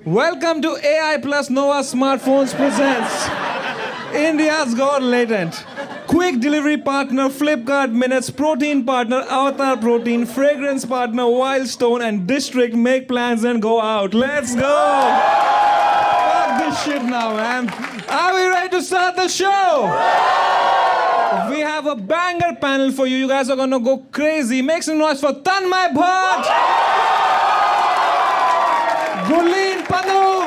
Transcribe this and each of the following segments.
Welcome to AI Plus Nova Smartphones presents India's Got Latent. Quick delivery partner Flipkart Minutes, protein partner Avatar Protein, fragrance partner Wildstone, and District make plans and go out. Let's go! Fuck this shit now, man. Are we ready to start the show? We have a banger panel for you. You guys are gonna go crazy. Make some noise for Tanmay Bhatt, Gurleen Pandru,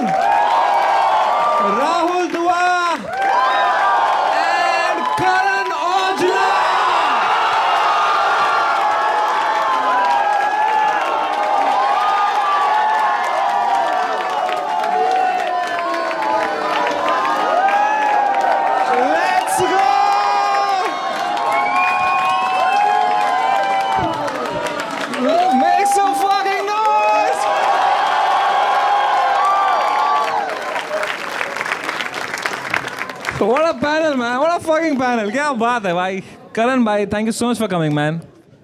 Rahul Dua, and Karan Aujla. Let's go! Make some fucking noise! What a panel, man. What a fucking panel. क्या बात है भाई. Karan भाई, thank you so much for coming, man.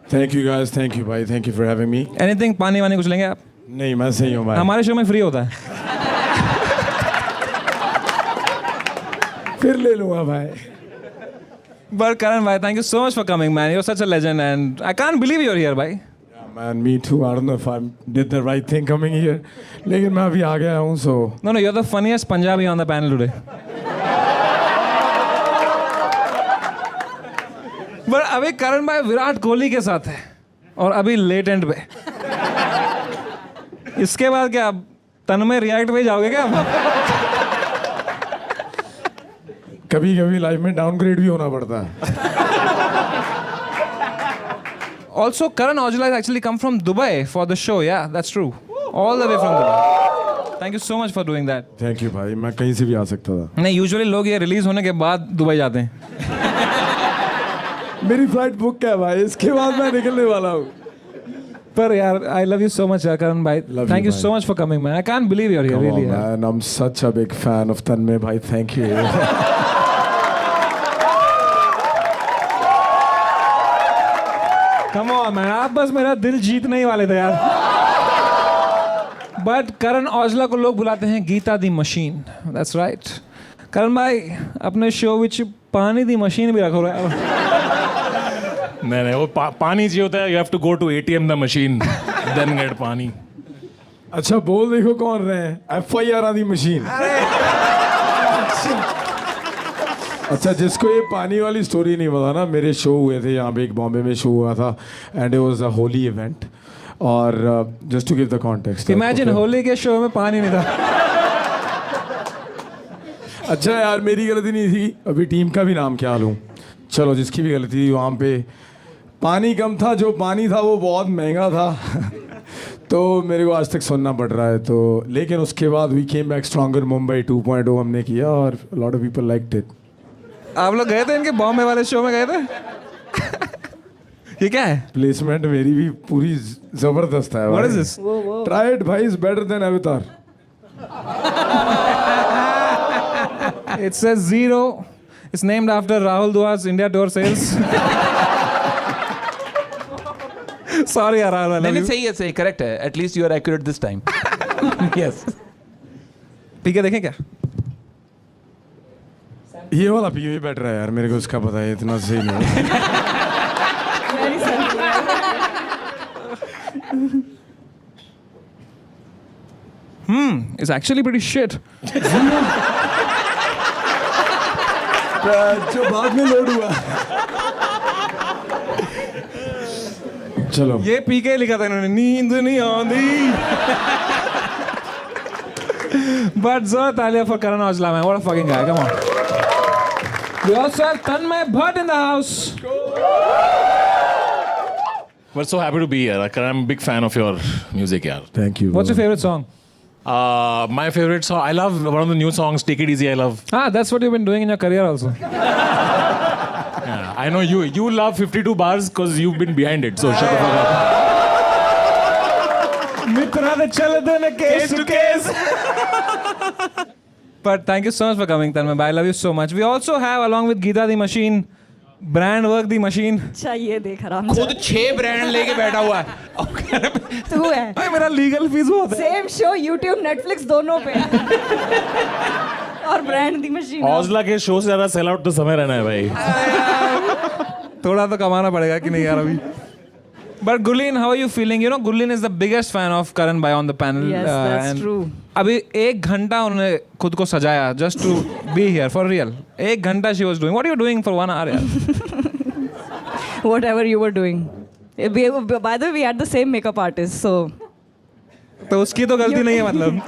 Thank you guys, thank you भाई, thank you for having me. Anything पानी वानी कुछ लेंगे आप? नहीं मैं सही हूँ भाई. हमारे शो में फ्री होता है. फिर ले लूँगा भाई. But Karan भाई, thank you so much for coming, man. You're such a legend and I can't believe you're here, भाई. Yeah, man, me too. I don't know if I did the right thing coming here. लेकिन मैं अभी आ गया हूँ so. No, you're the funniest Punjabi on the panel today. But अभी करण भाई विराट कोहली के साथ है और अभी लेटेंट पे. इसके बाद क्या तन्मय रिएक्ट पे जाओगे क्या? कभी कभी लाइफ में डाउनग्रेड भी होना पड़ता है. Also, Karan Aujla has actually come from Dubai for the show. Yeah, that's true. All the way from Dubai. Thank you so much for doing that. Thank you भाई. मैं कहीं से भी आ सकता था. नहीं, यूजुअली लोग ये रिलीज होने के बाद दुबई जाते हैं. मेरी फ्लाइट बुक है भाई. इसके बाद मैं निकलने वाला हूँ. पर यार, I love you so much, Karan bhai. Thank you so much for coming, man. I can't believe you're here, Come really. on, man. I'm such a big fan of Tanmay भाई. Thank you. Come on, man. आप बस मेरा दिल जीतने ही वाले थे यार. But Karan Aujla को लोग बुलाते हैं गीता दी मशीन. That's right. करण भाई, अपने शो विच पानी दी मशीन भी रखो यार. नहीं वो पानी चाहिए होता है. You have to go to ATM the machine then get pani. अच्छा बोल देखो कौन रहे हैं. FIR आदि मशीन. अच्छा जिसको ये पानी वाली स्टोरी नहीं पता ना, मेरे शो हुए थे यहाँ पे, एक बॉम्बे में शो हुआ था and it was a Holi event. और just to give the context, imagine Holi के शो में पानी नहीं था. अच्छा यार मेरी गलती नहीं थी. अभी टीम का भी नाम क्या लूँ. चलो जिसकी भी गलती थी, वहाँ पे पानी कम था, जो पानी था वो बहुत महंगा था. तो मेरे को आज तक सुनना पड़ रहा है. तो लेकिन उसके बाद we came back stronger. Mumbai 2.0 हमने किया और lot of people liked it. आप लोग गए थे इनके बॉम्बे वाले शो में गए थे? ये क्या है? प्लेसमेंट मेरी भी पूरी जबरदस्त है. What is this? Try it भाई, is better than Avatar. It says 0. It's named after Rahul Dua's India tour sales. Sorry यार, Rahul. नहीं सही है, सही करेक्ट है. At least you are accurate this time. Yes. PK देखें क्या? ये वाला पी बेटर है यार, मेरे को उसका पता है. इतना सही नहीं है. It's actually pretty shit. जो बाद में लोड हुआ. चलो ये पीके लिखा था इन्होंने, नींद नहीं आंदी. But जोर तालियां for Karan Aujla, man. What a fucking guy. Come on. We also have Tanmay Bhatt in the house. We're so happy to be here. I'm a big fan of your music, yaar. Thank you. What's your favorite song? My favorite song, I love one of the new songs, Take It Easy. I love. That's what you've been doing in your career also. Yeah, I know you love 52 bars because you've been behind it. So shut the fuck up. मित्रा ने चल देने case to case. But thank you so much for coming, Tanmay. I love you so much. We also have, along with Geeta the Machine, brand work the machine. अच्छा ये देख आराम खुद 6 brand लेके बैठा हुआ है। तू है भाई मेरा लीगल फीस बहुत है। सेम शो यूट्यूब नेटफ्लिक्स दोनों पे और ब्रांड दी मशीन। औजला के शो से ज्यादा सेल आउट तो समय रहना है भाई। थोड़ा तो कमाना पड़ेगा कि नहीं यार अभी। But Gurleen, how are you feeling? You know, Gurleen is the biggest fan of Karan Bhai on the panel. Yes, that's and true. अभी 1 घंटा उन्होंने खुद को सजाया just to be here for real. 1 घंटा she was doing. What are you doing for 1 hour यार? Whatever you were doing. By the way, we had the same makeup artist, so तो उसकी तो गलती नहीं है मतलब।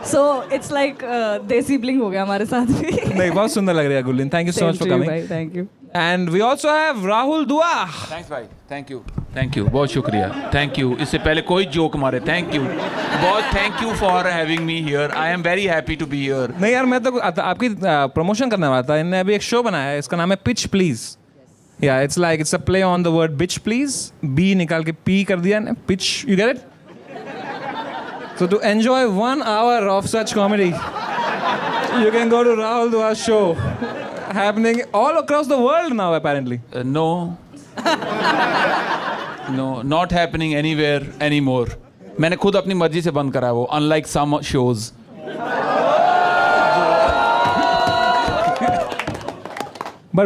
so it's like देसी ब्लिंग हो गया हमारे साथ भी। नहीं बहुत सुंदर लग रही है Gurleen. Thank you so much for coming. Thank you. And we also have Rahul Dua. Thanks भाई, थैंक यू, बहुत शुक्रिया, थैंक यू। इससे पहले कोई जोक मारे, थैंक यू, बहुत thank you for having me here. I am very happy to be here. नहीं यार मैं तो आपकी प्रमोशन करने वाला था। इन्होंने अभी एक शो बनाया है, इसका नाम है पिच प्लीज। या it's like it's a play on the word bitch please. B निकाल के पी कर दिया ने pitch, you get it? So to enjoy 1 hour of such comedy, you can go to Rahul Dua's show, happening all across the world now apparently. No, not happening anywhere anymore. मैंने खुद अपनी मर्जी से बंद करा है वो, unlike some shows. But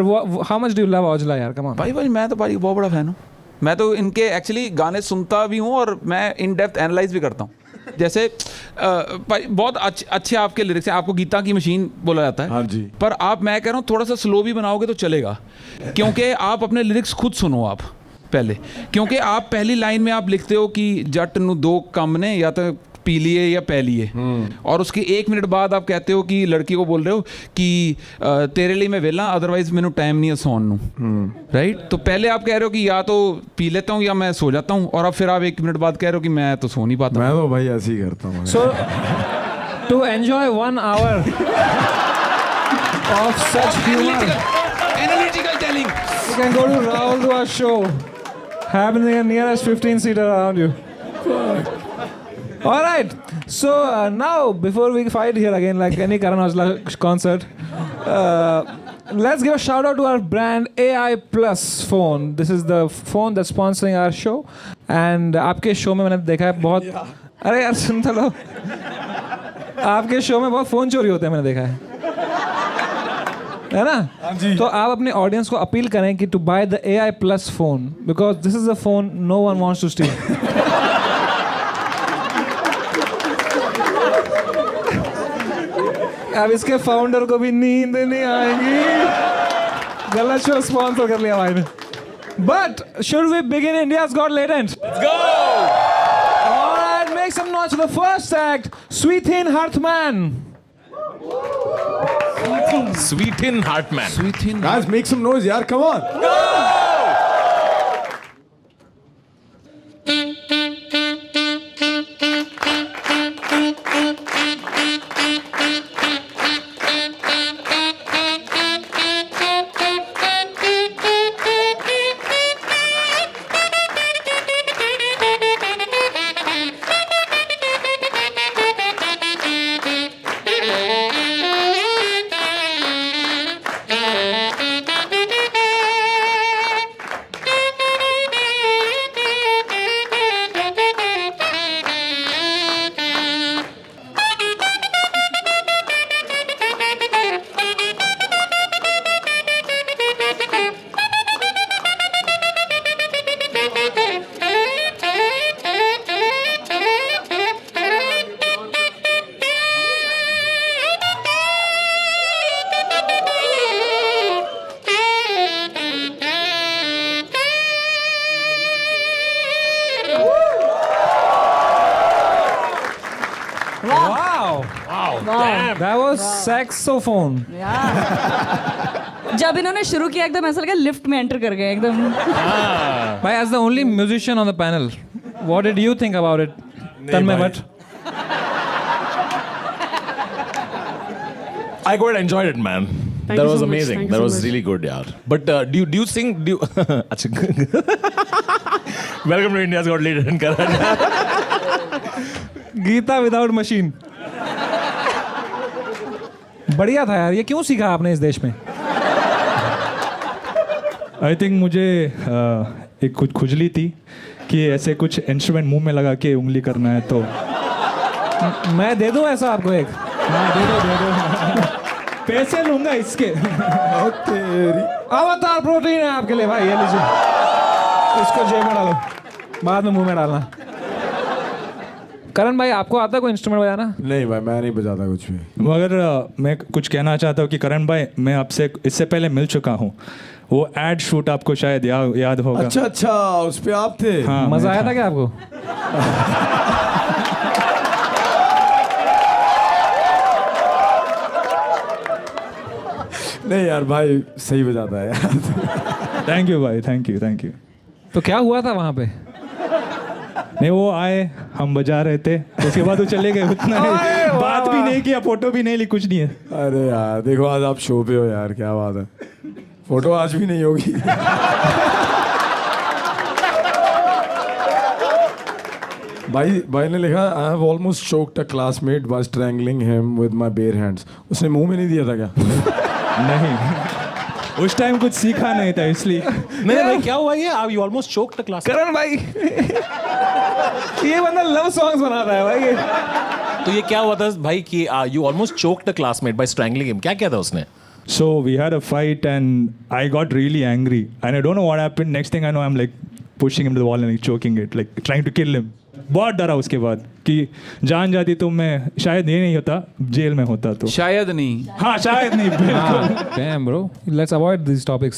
how much do you love Aujla यार? Come on. भाई मैं तो भाई बहुत बड़ा फैन हूँ। मैं तो इनके एक्चुअली गाने सुनता भी हूँ और मैं इन डेप्थ एनालाइज भी करता हूँ। जैसे बहुत अच्छे आपके लिरिक्स हैं। आपको गीता की मशीन बोला जाता है। हाँ जी। पर मैं कह रहा हूँ थोड़ा सा स्लो भी बनाओगे तो चलेगा, क्योंकि आप अपने लिरिक्स खुद सुनो आप पहले। क्योंकि आप पहली लाइन में आप लिखते हो कि जट नू 2 कम ने या तो पी लिए या पै लिए, और उसके 1 मिनट बाद आप कहते हो कि लड़की को बोल रहे हो कि तेरे लिए मैं वेला अदरवाइज मैनू टाइम नहीं है सौन नू, राइट? तो पहले आप कह रहे हो कि या तो पी लेता हूँ या मैं सो जाता हूँ, और अब फिर आप 1 मिनट बाद कह रहे हो कि मैं तो सो नहीं पाता। मैं तो भाई ऐसे ही करता हूँ। So to enjoy 1 hour of such humor, Analytical telling. you can go to Rahul Dua's show, happening in nearest 15-seater around you. All right. So now, before we fight here again, like any Karan Aujla concert, let's give a shout out to our brand AI Plus phone. This is the phone that's sponsoring our show. And आपके show में मैंने देखा है बहुत, अरे यार सुन तो लो, आपके शो में बहुत फोन चोरी होते हैं मैंने देखा है ना? तो आप अपने ऑडियंस को अपील करें कि to buy the AI Plus phone because this is a phone no one wants to steal. अब इसके फाउंडर को भी नींद नहीं आएगी। गलत शो स्पॉन्सर कर लिया भाई ने। But should we begin India's Got Talent? Let's go! All right, make some noise for the first act, Sweethin Hartman. Sweethin Hartman. Guys, make some noise, yaar. Come on. Wow. Damn. That was saxophone. जब इन्होंने शुरू किया एकदम ऐसा लगा lift में enter कर गए एकदम। Bhai, as the only musician on the panel, what did you think about it? Tanmay bhai. Bhatt. I quite enjoyed it, man. Thank that you was so much. amazing. Thank you That so was much. really good, yaar. But do you sing? Achha. Welcome to India's Got Talent, Karan. Geeta without machine बढ़िया था यार। ये क्यों सीखा आपने इस देश में? आई थिंक मुझे एक कुछ खुजली थी कि ऐसे कुछ इंस्ट्रूमेंट मुंह में लगा के उंगली करना है, तो मैं दे दूं ऐसा आपको एक? हाँ दे दो पैसे लूंगा इसके। तेरी अवतार प्रोटीन है आपके लिए भाई, ये लीजिए, इसको जेब में डालो, बाद में मुंह में डालना। करण भाई, आपको आता है कोई इंस्ट्रूमेंट बजाना? नहीं भाई, मैं नहीं बजाता कुछ भी। मगर मैं कुछ कहना चाहता हूँ कि करण भाई, मैं आपसे इससे पहले मिल चुका हूँ। वो एड शूट आपको शायद याद होगा। अच्छा, उस पे आप थे? हाँ, मजा मैं आया था क्या आपको? नहीं यार भाई, सही बजाता है यार। थैंक यू भाई, थैंक यू। तो क्या हुआ था वहां पे? नहीं, वो आए, हम बजा रहे थे, उसके बाद वो चले गए। उतना ही, बात भी नहीं किया, फोटो भी नहीं ली, कुछ नहीं है। अरे यार देखो, आज आप शो पे हो यार, क्या बात है। फोटो आज भी नहीं होगी। भाई ने लिखा, I have almost choked a classmate by strangling him with my bare hands. उसने मुंह में नहीं दिया था क्या? नहीं, उस टाइम कुछ सीखा नहीं था इसलिए। नहीं भाई, क्या हुआ ये? आप you almost choked the class. Karan भाई, ये बंदा लव सॉन्ग्स बनाता है भाई। तो ये क्या हुआ था भाई कि you almost choked the classmate by strangling him? क्या किया था उसने? So we had a fight and I got really angry and I don't know what happened. Next thing I know, I'm like pushing him to the wall and like choking it, like trying to kill him. बहुत डरा उसके बाद कि जान जाती तो मैं शायद ये नहीं होता, जेल में होता तो। शायद नहीं। हाँ, शायद नहीं, बिल्कुल। Damn bro, let's avoid these topics.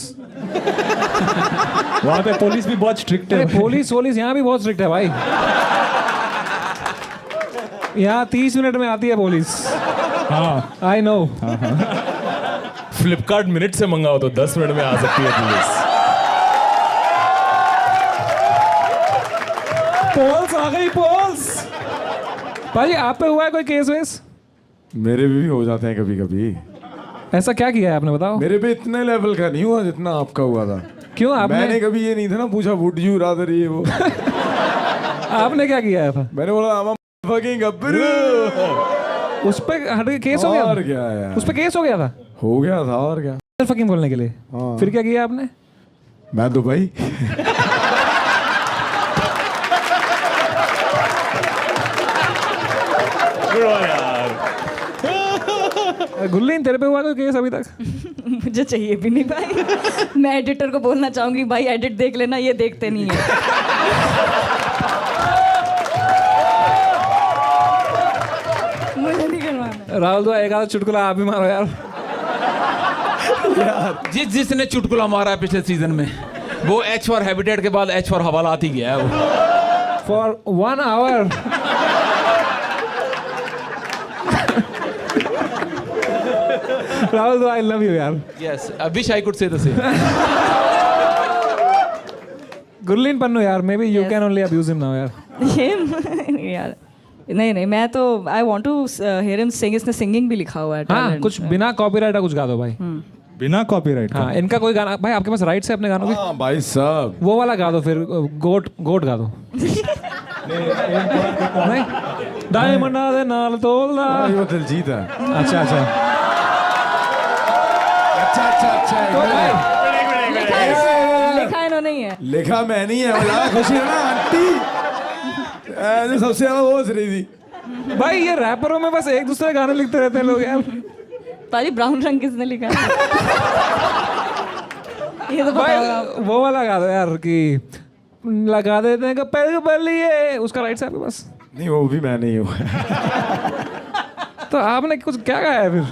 वहाँ पे पुलिस भी बहुत स्ट्रिक्ट है। पुलिस यहाँ भी बहुत स्ट्रिक्ट है भाई। यहाँ 30 मिनट में आती है पुलिस। हाँ, आई नो। फ्लिपकार्ट मिनट से मंगाओ तो 10 मिनट में आ सकती है पुलिस। पोल्स आ गई, पोल्स। भाई, आप पे हुआ है कोई केस वेस? मेरे भी हो जाते हैं कभी कभी। ऐसा क्या किया है आपने, बताओ? मेरे पे इतने लेवल का नहीं हुआ जितना आपका हुआ था। क्यों? मैंने आपने कभी ये नहीं था ना पूछा, वुड यू रादर ये वो। आपने क्या किया था? मैंने बोला I'm a fucking गब्बरू। उस पे हट के केस हो गया? और क्या यार, उस पे केस हो गया था? हो गया था और क्या। फकिंग बोलने के लिए। हाँ। फिर क्या किया आपने? मैं दुबई। गुल्लीन, तेरे पे हुआ कोई केस अभी तक? मुझे चाहिए भी नहीं भाई। मैं एडिटर को बोलना चाहूंगी, भाई एडिट देख लेना, ये देखते नहीं है। मुझे नहीं करवाना। राहुल तो एक आधा चुटकुला आप भी मारो यार। जिसने चुटकुला मारा है पिछले सीजन में, वो एच फॉर हैबिटेट के बाद एच फॉर हवालात ही गया है वो। For 1 hour. Rahul, I love you यार। Yes, I wish I could say the same. Gurleen Pannu यार, maybe you can only abuse him now यार। ये यार, नहीं, मैं तो I want to hear him sing. इसने सिंगिंग भी लिखा हुआ है। हाँ, talent। कुछ बिना कॉपीराइट का कुछ गा दो भाई। बिना कॉपीराइट। हाँ, इनका कोई गाना भाई, आपके पास राइट्स है अपने गानों के? हाँ भाई साहब, वो वाला गा दो फिर, गोट गा दो। नहीं, डायमंड दे नाल तोलदा। वो दिलजीत है। अच्छा तो भाई, लिखा इन्होंने ही है। लिखा मैं नहीं है, बड़ा खुशी है ना आंटी। जो सबसे ज्यादा वो हंस रही थी। भाई ये रैपरों में बस एक दूसरे गाने लिखते रहते हैं लोग यार। पाजी, ब्राउन रंग किसने लिखा है? ये तो भाई बताओ। वो वाला गा दो यार कि लगा देते हैं पैर बलिए, उसका राइट से आपके पास? नहीं, वो भी मैं नहीं हूँ। तो आपने कुछ क्या गाया है फिर?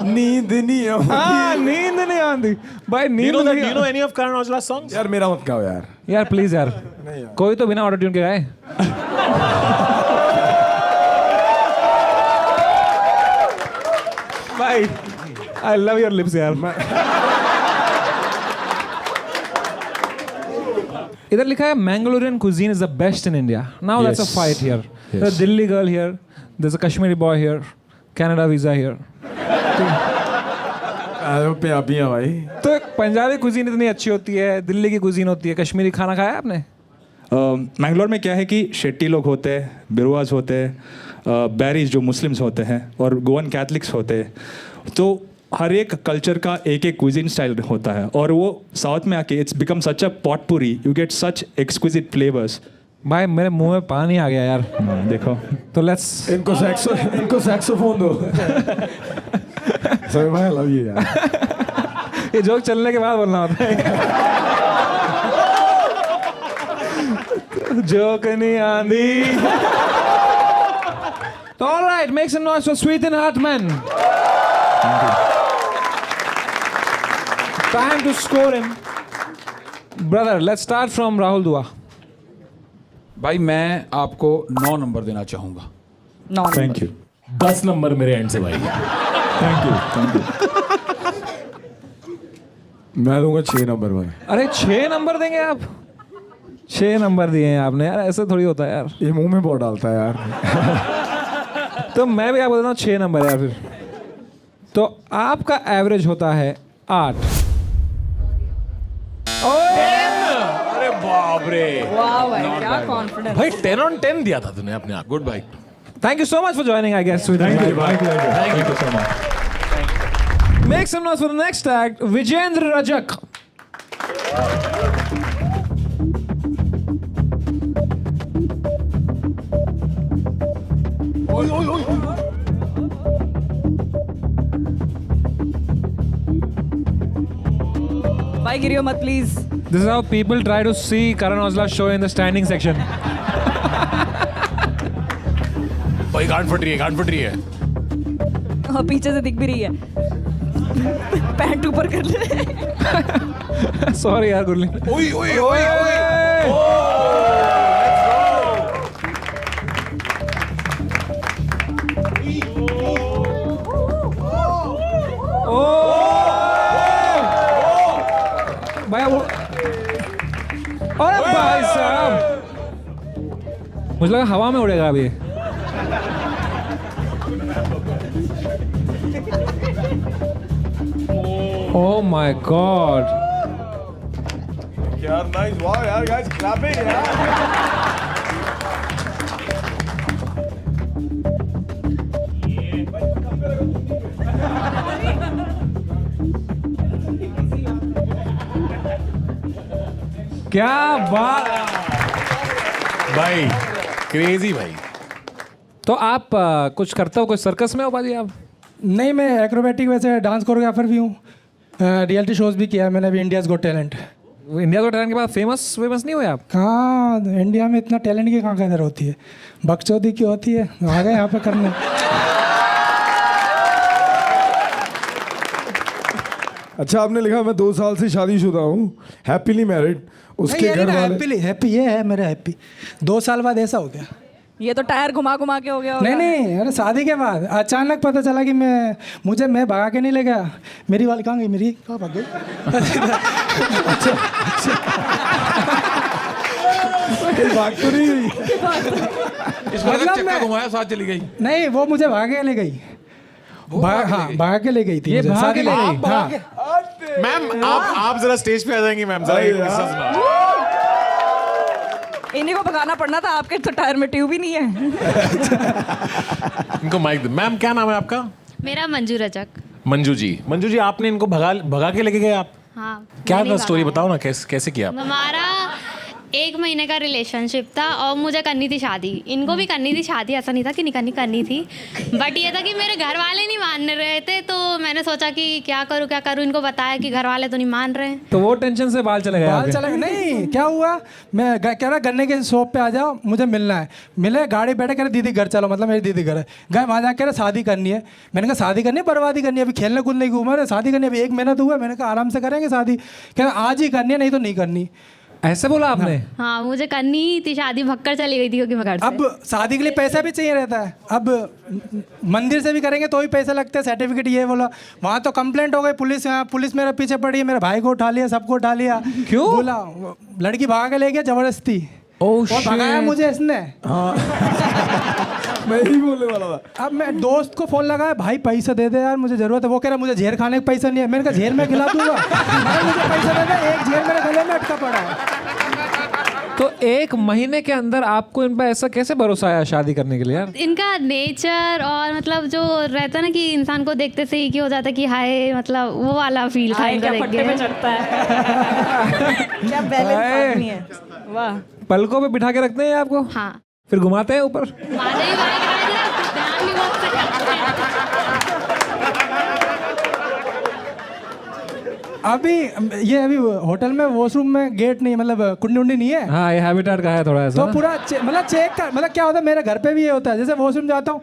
नींद नहीं है। हाँ, नींद नहीं आती भाई, नींद Do नहीं you know any of Karan Aujla's songs? यार मेरा मत गाओ यार। यार प्लीज यार, कोई तो बिना ऑटो ट्यून के गाए। भाई आई लव योर लिप्स यार। इधर लिखा है Mangalorean cuisine is the best in India. Now that's a Yes. fight here. Yes. There's a Delhi girl here. There's a Kashmiri boy here. Canada visa here. Punjabi है भाई। तो Punjabi cuisine इतनी अच्छी होती है, दिल्ली की कुजीन होती है, कश्मीरी खाना खाया आपने? मैंगलोर में क्या है कि शेट्टी लोग होते हैं, बिरुआज होते हैं, बैरीज जो मुस्लिम्स होते हैं और गोवन कैथलिक्स होते हैं। तो हर एक कल्चर का एक एक क्विजिन स्टाइल होता है और वो साउथ में आके it's become such a potpourri, you get such exquisite flavours. भाई मेरे मुंह में पानी आ गया यार। देखो तो लेट्स इनको सैक्सोफोन दो। सर भाई लव यू यार। ये जोक चलने के बाद बोलना होता है। जोक नहीं आंधी। तो all right, make some noise for Sweeten Hartman. Time to score him. Brother, let's start from Rahul Dua. भाई मैं आपको 9 नंबर देना चाहूँगा। थैंक यू 10 नंबर मेरे एंड से भाई। Thank you. मैं दूंगा 6 नंबर भाई। अरे 6 नंबर देंगे आप? 6 नंबर दिए हैं आपने यार, ऐसे थोड़ी होता है यार। ये मुंह में बहुत डालता है यार। तो मैं भी आपको देता हूँ 6 नंबर यार फिर। तो आपका एवरेज होता है 8। अरे बाप रे वाह भाई क्या कॉन्फिडेंस। भाई 10 on 10 दिया था तूने अपने आप। गुड भाई। Thank you so much for joining, I guess. Thank you thank you so much. Make some noise for the next act, Vijendra Rajak. भाई गिरियो मत please. This is how people try to see Karan Aujla's show in the standing section. भाई गांड फट रही है। और पीछे से दिख भी रही है। पैंट ऊपर कर ले। Sorry यार गुरली। ओए ओए ओए भाई अरे भाई साहब, मुझे लगा हवा में उड़ेगा अभी। Oh my God! यार नाइस, वाह यार गाइस क्लैपिंग यार। क्या बात। भाई क्रेजी भाई। तो आप कुछ करते हो, कोई सर्कस में हो बाजी आप? नहीं, मैं एक्रोबैटिक वैसे डांस कोरियोग्राफर भी हूँ, रियलिटी शोज भी किया है मैंने, अभी इंडियाज़ गॉट टैलेंट। इंडिया को टैलेंट के बाद फेमस नहीं हुए आप? कहाँ इंडिया में इतना टैलेंट की कहाँ कदर होती है, बकचोदी की होती है। आ गए यहाँ पे करने। अच्छा आपने लिखा मैं 2 साल से शादीशुदा हूँ, हैप्पीली मैरिड। उसके घर वाले हैप्पी ये है मेरा हैप्पी। 2 साल बाद ऐसा हो गया। ये तो टायर घुमा घुमा के हो गया होगा। नहीं, अरे शादी के बाद अचानक पता चला कि मैं भगा के नहीं ले गया। मेरी वाली कहाँ गई, मेरी कहाँ भाग गई? भाग तो नहीं गई। मतलब मैं घुमाया साथ चली गई। नहीं, वो मुझे भाग के ले गई। हाँ, भाग के ले गई थी। ये मुझे भाग शादी के ले हाँ, गई? हाँ। मैम आप जरा स्टेज पे आ जाएंगी मैम, जरा एक सुना। इन्हीं को भगाना पड़ना था, आपके तो टायर में ट्यूब ही नहीं है। इनको माइक दे। मैम क्या नाम है आपका? मेरा मंजू रजक। मंजू जी आपने इनको भगा के लेके गए आप? हाँ। क्या मैंने था स्टोरी, भगाया। बताओ ना कैसे किया? हमारा 1 महीने का रिलेशनशिप था और मुझे करनी थी शादी, इनको भी करनी थी शादी, ऐसा नहीं था कि नहीं करनी थी। बट ये था कि मेरे घर वाले नहीं मान रहे थे, तो मैंने सोचा कि क्या करूँ इनको बताया कि घर वाले तो नहीं मान रहे हैं। तो वो टेंशन से बाल चले गए बाल आपके? चले नहीं, क्या हुआ, मैं कह रहा गन्ने के शॉप पे आ जाओ, मुझे मिलना है। मिले, गाड़ी बैठे, कह रहे दीदी घर चलो, मतलब मेरी दीदी घर है। गए वहाँ जाकर कह रहे शादी करनी है। मैंने कहा शादी करनी है, बर्बादी करनी है, अभी खेलने कूदने की उम्र है, शादी करनी है, अभी 1 महीना तो हुआ। मैंने कहा आराम से करेंगे शादी। कह रहे आज ही करनी है, नहीं तो नहीं करनी। ऐसे बोला आपने? हाँ, मुझे करनी ही थी शादी, भक्कर चली गई थी क्योंकि मैं घर से। अब शादी के लिए पैसा भी चाहिए रहता है। अब मंदिर से भी करेंगे तो भी पैसे लगते हैं, सर्टिफिकेट ये बोला। वहाँ तो कंप्लेंट हो गई, पुलिस मेरे पीछे पड़ी है, मेरे भाई को उठा लिया, सबको उठा लिया। क्यों? बोला लड़की भागा के ले गया जबरदस्ती। Oh, और भगाया मुझे इसने। मैं ही बोलने वाला था। अब मैं दोस्त को फोन लगाया, भाई पैसा दे दे यार, मुझे जरूरत है। वो कह रहा मुझे झेर खाने का पैसा नहीं है। मैंने कहा झेर में खिला दूंगा। मुझे पैसा दे दे, एक झेर मेरे गले में अटका पड़ा है। तो एक महीने के अंदर आपको इन पर ऐसा कैसे भरोसा आया शादी करने के लिए यार? इनका नेचर और मतलब जो रहता है ना कि इंसान को देखते से ही कि हो जाता है कि हाय, मतलब वो वाला फील था इनको क्या देख फट्टे पे के। चढ़ता है क्या बैलेंस आदमी है, वाह। पलकों पे बिठा के रखते हैं आपको, हाँ, फिर घुमाते हैं ऊपर? माने ही बात है, ध्यान भी बहुत से करते हैं। अभी ये अभी होटल में वॉशरूम में गेट नहीं, मतलब कुंडी उंडी नहीं है, हाँ, ये हैबिटेट का है थोड़ा ऐसा तो ना? पूरा मतलब चेक कर, मतलब क्या होता है मेरे घर पे भी ये होता है, जैसे वॉशरूम जाता हूँ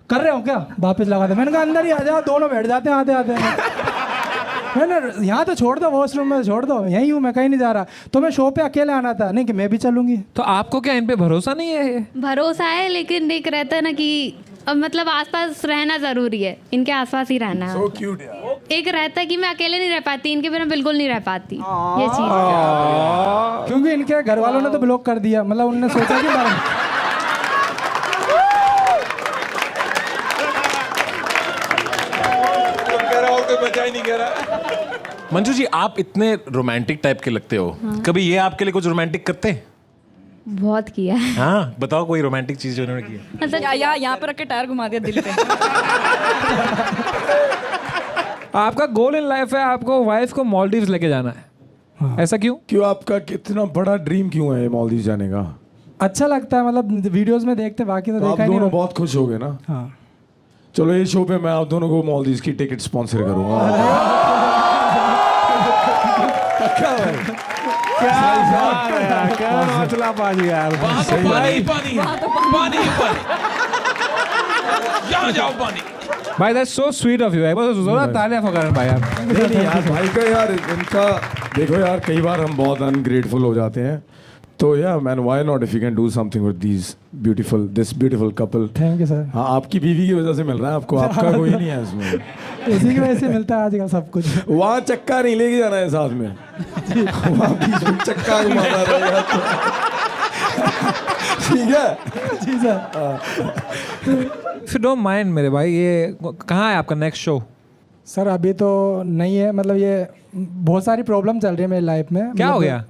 कर रहे हो क्या, वापस लगा दे, मैंने कहा अंदर ही आ जाओ, दोनों बैठ जाते हैं आते आते मैंने यहाँ तो छोड़ दो, वॉशरूम में छोड़ दो, यहीं हूँ मैं, कहीं नहीं जा रहा, तो मैं शो पे अकेले आना था, नहीं कि मैं भी चलूंगी। तो आपको क्या इन पे भरोसा नहीं है? ये भरोसा है, लेकिन एक रहता है ना कि अब मतलब आसपास रहना ज़रूरी है, इनके आसपास ही रहना है। So cute यार। एक रहता है कि मैं अकेले नहीं रह पाती, इनके बिना बिल्कुल नहीं रह पाती, ये चीज़ है। क्योंकि इनके घर वालों ने तो ब्लॉक कर दिया, मतलब उन्होंने सोचा कि बचा ही नहीं कह रहा। मंजू जी, आप इतने रोमांटिक टाइप के लगते हो, कभी ये आपके लिए कुछ रोमांटिक करते हैं? बहुत किया है। हाँ, बताओ कोई रोमांटिक चीज जो उन्होंने की है। मतलब यहाँ पर रख के टायर घुमा दिया दिल पे। आपका गोल इन लाइफ है आपको वाइफ को मालदीव्स लेके जाना है, ऐसा क्यों? क्यों, आपका कितना बड़ा ड्रीम क्यों है मालदीव जाने का? अच्छा लगता है, मतलब वीडियोस में देखते, बाकी तो तो आप देखा ही दोनों नहीं। बहुत खुश हो गए ना? हाँ, चलो ये शो पे मैं आप दोनों को मालदीव की टिकट स्पॉन्सर करूंगा। पक्का भाई। क्या मसला पाजी यार। भाई that's so sweet of you. एक बार जोरदार तालियां फकरन भाई यार। नहीं यार, भाई का यार इनका देखो यार, कई बार हम बहुत अनग्रेटफुल हो जाते हैं, तो या man why not if you can do something with this beautiful couple. Thank you sir. हाँ, आपकी बीवी की वजह से मिल रहा है आपको, आपका कोई नहीं है इसमें। उसी की वजह से मिलता है आजकल सब कुछ। वहाँ चक्का नहीं लेके जाना है साथ में, वहाँ बीच में चक्का घुमाता रहेगा तो। ठीक है जी sir. If you don't mind मेरे भाई, ये कहाँ है आपका नेक्स्ट शो? सर अभी तो नहीं है, मतलब ये बहुत सारी प्रॉब्लम चल रही है मेरी लाइफ में। क्या हो मतलब गया?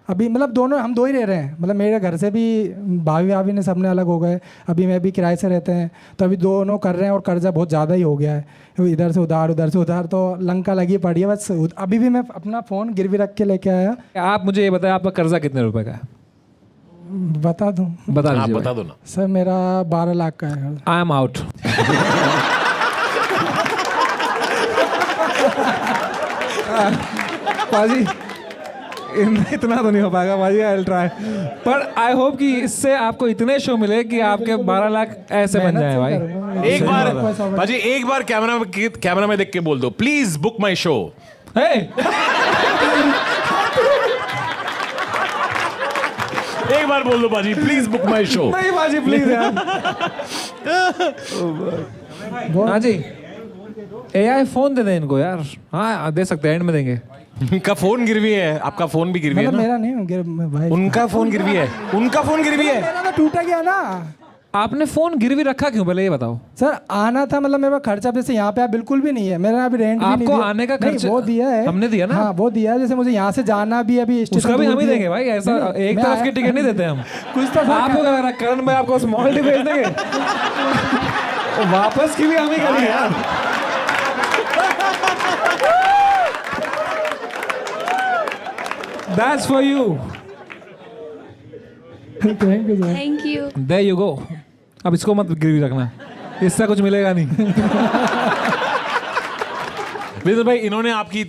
अभी मतलब दोनों हम दो ही रह रहे हैं, मतलब मेरे घर से भी भाभी ने सबने अलग हो गए, अभी मैं भी किराए से रहते हैं, तो अभी दोनों कर रहे हैं और कर्जा बहुत ज़्यादा ही हो गया है, इधर से उधार, तो लंका लगी पड़ी है बस। अभी भी मैं अपना फ़ोन गिरवी रख के लेके आया। आप मुझे ये बताएं आपका कर्जा कितने रुपए का है? बता दूँ बता आप दीजिए बता दो ना। सर, मेरा 12 लाख का है। I am out. पाजी इतना तो नहीं हो पाएगा पाजी, आई विल ट्राई, पर आई होप कि इससे आपको इतने शो मिले कि आपके 12 लाख ऐसे बन जाए भाई। एक बार बाजी, एक बार कैमरा में देख के बोल दो, प्लीज बुक माई शो। एक बार बोल दो बाजी, प्लीज बुक माई शो। नहीं बाजी प्लीज यार। हाँ जी, AI फोन दे दें इनको यार। हाँ दे सकते हैं, एंड में देंगे। उनका फोन गिरवी है, आपका फोन भी गिरवी है मतलब ना? मेरा नहीं, भाई उनका फोन गिरवी है, उनका फोन गिरवी है। मेरा तो टूटा गया ना। आपने फोन गिरवी रखा क्यों, पहले ये बताओ। सर आना था, मतलब मेरा खर्चा जैसे यहाँ पे बिल्कुल भी नहीं है, मेरा अभी रेंट भी नहीं आपको दिया। आने का नहीं, खर्चा वो दिया है, हमने दिया ना? हाँ वो दिया है, जैसे मुझे यहाँ से जाना भी अभी उसका भी हम ही देंगे भाई, ऐसा एक तरफ की टिकट नहीं देते हम। कुछ तो सर आपको क्या लग रहा है करण भाई आपको स्मॉल टी भेज देंगे? वापस की भी हम ही करेंगे यार। That's for you. Thank you sir. Thank you. There you go. अब इसको मत गिरवी रखना, इससे कुछ मिलेगा नहीं। विजय भाई, इन्होंने आपके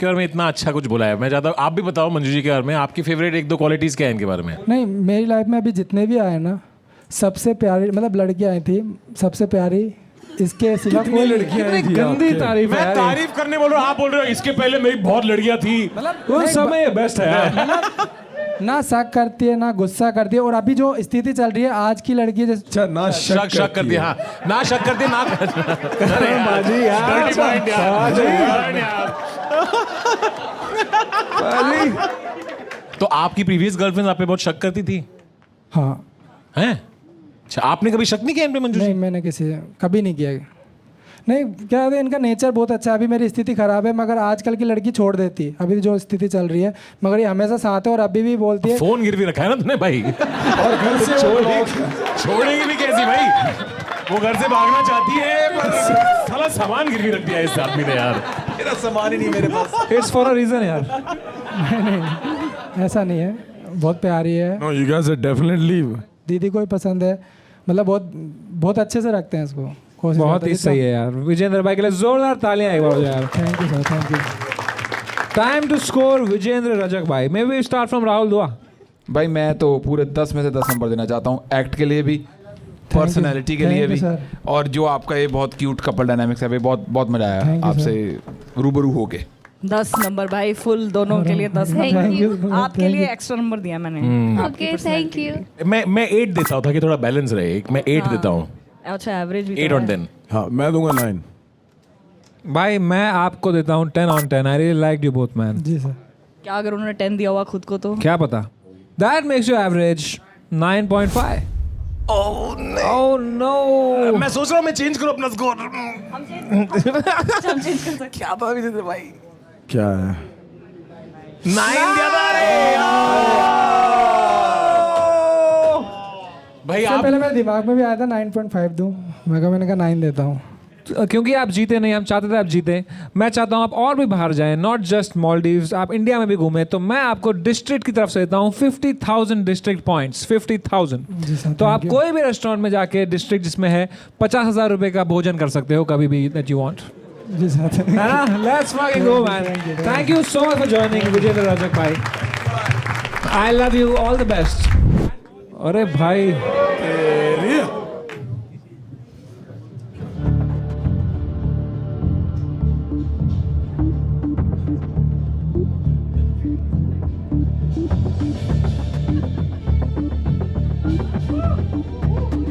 बारे में इतना अच्छा कुछ बोला है, मैं चाहता हूँ आप भी बताओ मंजू जी के बारे में, आपकी फेवरेट 1-2 क्वालिटीज क्या है इनके बारे में? नहीं, मेरी लाइफ में अभी जितने भी आए ना, सबसे प्यारी मतलब लड़कियां आई थी, सबसे प्यारी इसके सिवा कोई लड़कियां आई थी गंदी आपके? तारीफ है मैं यार। तारीफ करने बोल रहा हूँ, आप बोल रहे हो इसके पहले मेरी बहुत लड़कियां थी। वो समय बेस्ट है यार। ना शक करती है ना गुस्सा करती है, और अभी जो स्थिति चल रही है आज की लड़की जैसे अच्छा, ना शक करती है, हाँ ना शक करती है ना। बाजी यार, Dirty point यार। तो आपकी प्रीवियस गर्लफ्रेंड आप पे बहुत शक करती थी? हाँ। हैं? अच्छा, आपने कभी शक नहीं किया इन पे मंजू जी? नहीं, मैंने किसी कभी नहीं किया, नहीं क्या है, इनका नेचर बहुत अच्छा है। अभी मेरी स्थिति ख़राब है मगर आजकल की लड़की छोड़ देती है, अभी जो स्थिति चल रही है, मगर ये हमेशा साथ है और अभी भी बोलती है। फोन गिरवी रखा है ना तूने भाई, और घर से छोड़ेगी भी कैसी भाई? वो घर से भागना चाहती है पर साला सामान गिरवी रख दिया इस आदमी ने यार। मेरा सामान ही नहीं मेरे पास। इट्स फॉर अ रीजन यार। नहीं ऐसा नहीं है, बहुत प्यारी है। No you guys are definitely. दीदी को ही पसंद है, मतलब बहुत बहुत अच्छे से रखते हैं इसको। बहुत ही सही है यार। विजेंद्र भाई के लिए जोरदार तालियां एक बार हो यार। Thank you sir, thank you. Time to score Vijendra Rajak भाई। May we start from Rahul Dua. भाई मैं तो पूरे 10 में से 10 नंबर देना चाहता हूँ, एक्ट के लिए भी, पर्सनैलिटी के लिए भी, और जो आपका ये बहुत क्यूट कपल डायनामिक्स है, भाई बहुत बहुत मजा आया आपसे रूबरू होके। 10 नंबर भाई, फुल दोनों के लिए 10 Thank you. नंबर। आपके लिए एक्स्ट्रा नंबर दिया मैंने। Okay thank you. मैं 8 देता हूँ ताकि थोड़ा बैलेंस रहे। मैं 8 देता हूँ। अच्छा एवरेज भी 8 on 10। हाँ मैं दूंगा 9। भाई मैं आपको देता हूँ 10 on 10। I really like you both man. जी सर। क्या अगर उन्होंने 10 दिया हुआ खुद को तो? क्या पता। That makes you average 9.5। Oh no. मैं सोच रहा हूँ मैं चेंज करूँ अपना स्कोर। क्या था अभी भाई? क्या है? 9 दिया था। भाई इससे आप पहले मेरे दिमाग में भी आया था 9.5 दूं, मैंने कहा 9 देता हूँ। क्योंकि आप जीते नहीं, हम चाहते थे आप जीते। मैं चाहता हूँ आप और भी बाहर जाएं, नॉट जस्ट मॉलडीव्स, आप इंडिया में भी घूमें। तो मैं आपको डिस्ट्रिक्ट की तरफ से देता हूँ 50,000 डिस्ट्रिक्ट पॉइंट्स। 50,000। तो आप कोई भी रेस्टोरेंट में जाके डिस्ट्रिक्ट जिसमें है 50,000 रुपए का भोजन कर सकते हो कभी भी दैट यू वांट। जी सर। है ना? Let's fucking go man. Thank you so much for joining Vijendra Rajak भाई। I love you, all the best. अरे भाई